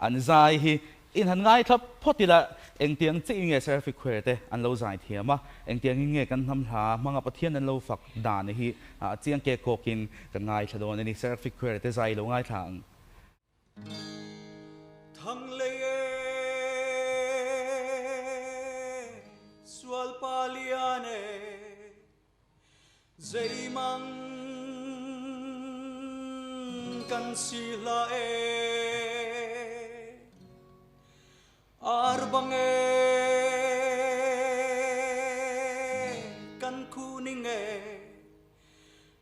an zai hi in han ngai thap photila engtiang chi nge Seraphic khwerte an lo zai thiama engtiang nge kan ham hla manga pathian an lo fak dan hi chiang ke kokin kan ngai thadon ani Seraphic khwerte zai lo ngai thang thang le swal paliane zai mang kan sila arbange kan kuninge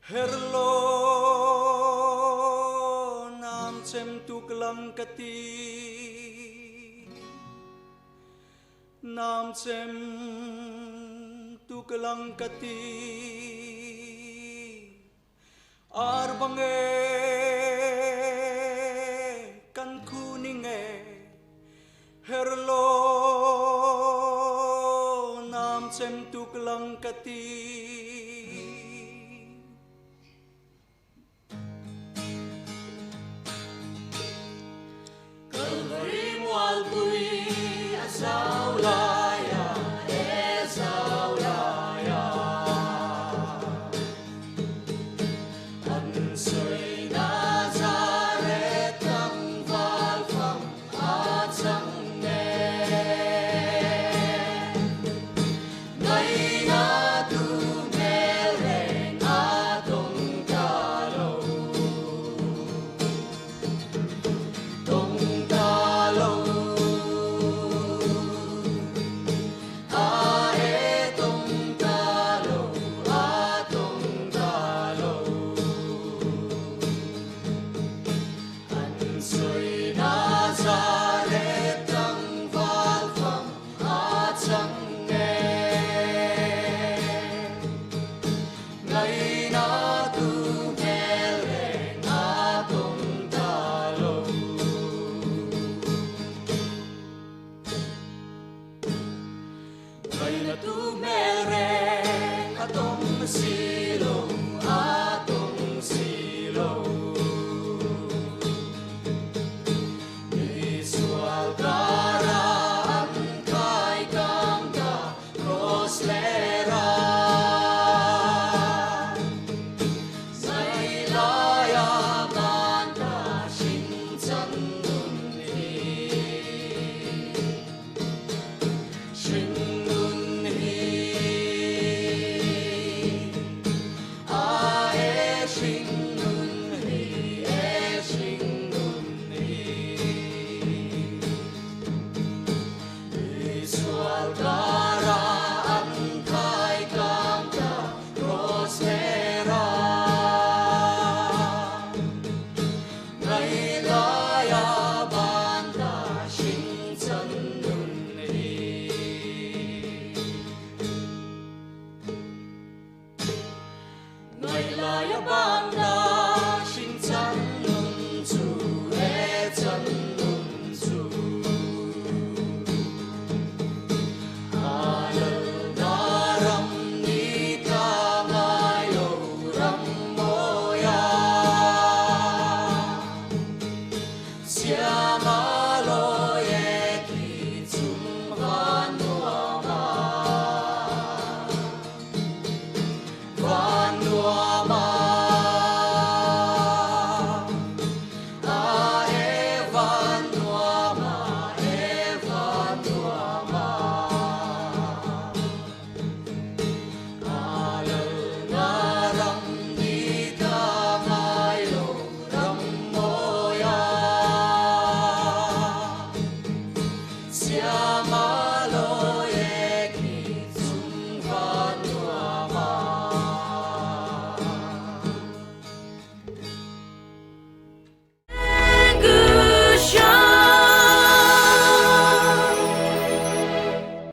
herlo nam chem tuklang kati nam chem tuklang kati arbange kan kuninge herlo nam chem tuklang kati Kalvari Mualpui Aizawl Ngày lai banda